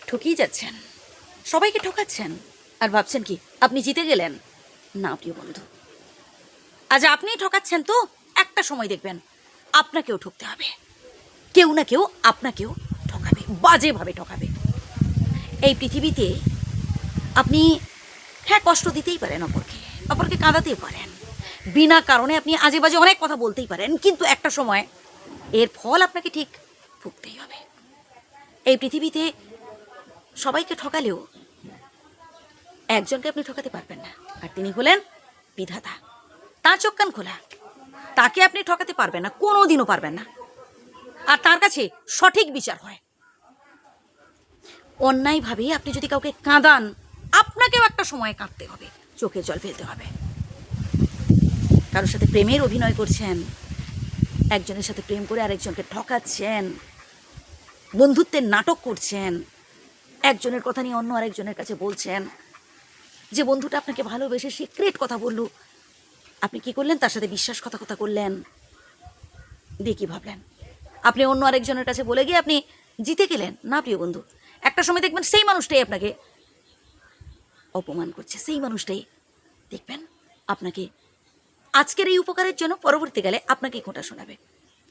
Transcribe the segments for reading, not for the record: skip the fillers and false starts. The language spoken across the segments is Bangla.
ঠকিয়ে যাচ্ছেন, সবাইকে ঠকাচ্ছেন, আর ভাবছেন কি আপনি জিতে গেলেন। না প্রিয় বন্ধু, আজ আপনিই ঠকাচ্ছেন তো একটা সময় দেখবেন আপনাকেও ঠকতে হবে। কেউ না কেউ আপনাকেও ঠকাবে, বাজেভাবে ঠকাবে। এই পৃথিবীতে আপনি হ্যাঁ কষ্ট দিতেই পারেন, অপরকে কাঁদাতেই পারেন, বিনা কারণে আপনি আজে বাজে অনেক কথা বলতেই পারেন, কিন্তু একটা সময় এর ফল আপনাকে ঠিক ভুগতেই হবে। এই পৃথিবীতে সবাইকে ঠকালেও একজনকে আপনি ঠকাতে পারবেন না, আর তিনি হলেন বিধাতা। তার চোখ কান খোলা, তাকে আপনি ঠকাতে পারবেন না, কোনো দিনও পারবেন না। আর তার কাছে সঠিক বিচার হয়। অন্যায়ভাবে আপনি যদি কাউকে কাঁদান, আপনাকেও একটা সময় কাঁদতে হবে, চোখে জল ফেলতে হবে। কারোর সাথে প্রেমের অভিনয় করছেন, একজনের সাথে প্রেম করে আরেকজনকে ঠকাচ্ছেন, বন্ধুত্বের নাটক করছেন, একজনের কথা নিয়ে অন্য আরেকজনের কাছে বলছেন। যে বন্ধুটা আপনাকে ভালোবেসে সিক্রেট কথা বলল, আপনি কি করলেন? তার সাথে বিশ্বাসঘাতকতা করলেন। দিয়ে কী ভাবলেন? আপনি অন্য আরেকজনের কাছে বলে গিয়ে আপনি জিতে গেলেন। না প্রিয় বন্ধু, একটা সময় দেখবেন সেই মানুষটাই আপনাকে অপমান করছে, সেই মানুষটাই দেখবেন আপনাকে আজকের এই উপকারের জন্য পরবর্তীকালে আপনাকে খোঁটা শোনাবে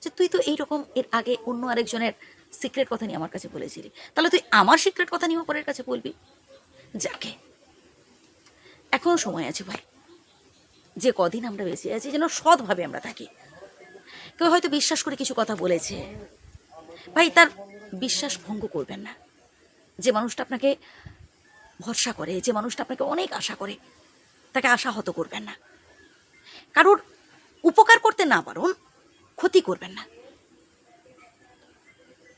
যে তুই তো এইরকম এর আগে অন্য আরেকজনের সিক্রেট কথা নিয়ে আমার কাছে বলেছিলি, তাহলে তুই আমার সিক্রেট কথা নিয়ে অপরের কাছে বলবি? যাকে এখনও সময় আছে ভাই, যে কদিন আমরা বেঁচে আছি যেন সৎভাবে আমরা থাকি। কেউ হয়তো বিশ্বাস করে কিছু কথা বলেছে, ভাই তার বিশ্বাস ভঙ্গ করবেন না। যে মানুষটা আপনাকে ভরসা করে, যে মানুষটা আপনাকে অনেক আশা করে, তাকে আশাহত করবেন না। কারোর উপকার করতে না পারুন, ক্ষতি করবেন না,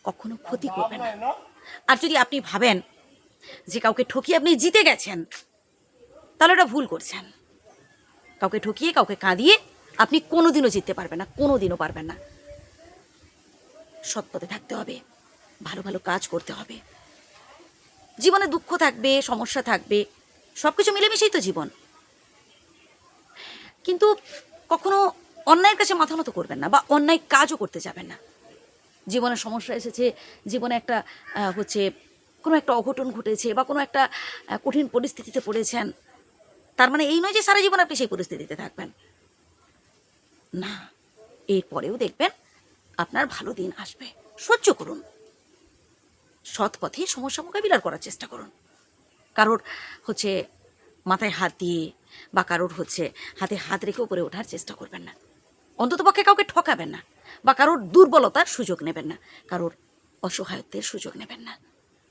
কখনো ক্ষতি করবেন না। আর যদি আপনি ভাবেন যে কাউকে ঠকিয়ে আপনি জিতে গেছেন, তাহলে ওটা ভুল করছেন। কাউকে ঠকিয়ে কাউকে কাঁদিয়ে আপনি কোনোদিনও জিততে পারবেন না, কোনোদিনও পারবেন না। সৎ পথে থাকতে হবে, ভালো ভালো কাজ করতে হবে। জীবনে দুঃখ থাকবে, সমস্যা থাকবে, সব কিছু মিলেমিশেই তো জীবন। কিন্তু কখনো অন্যায়ের কাছে মাথা নত করবেন না, বা অন্যায় কাজও করতে যাবেন না। জীবনে সমস্যা এসেছে, জীবনে একটা কোনো একটা অঘটন ঘটেছে, বা কোনো একটা কঠিন পরিস্থিতিতে পড়েছেন, তার মানে এই নয় যে সারা জীবন আপনি সেই পরিস্থিতিতে থাকবেন না। এরপরেও দেখবেন আপনার ভালো দিন আসবে। সহ্য করুন, সৎ পথে সমস্যা মোকাবিলার করার চেষ্টা করুন। কারোর মাথায় হাত দিয়ে বা কারোর হাতে হাত রেখে উপরে ওঠার চেষ্টা করবেন না। অন্ততপক্ষে কাউকে ঠকাবেন না, বা কারোর দুর্বলতার সুযোগ নেবেন না, কারোর অসহায়ত্বের সুযোগ নেবেন না।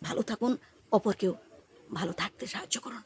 ভালো থাকুন, অপরকেও ভালো থাকতে সাহায্য করুন।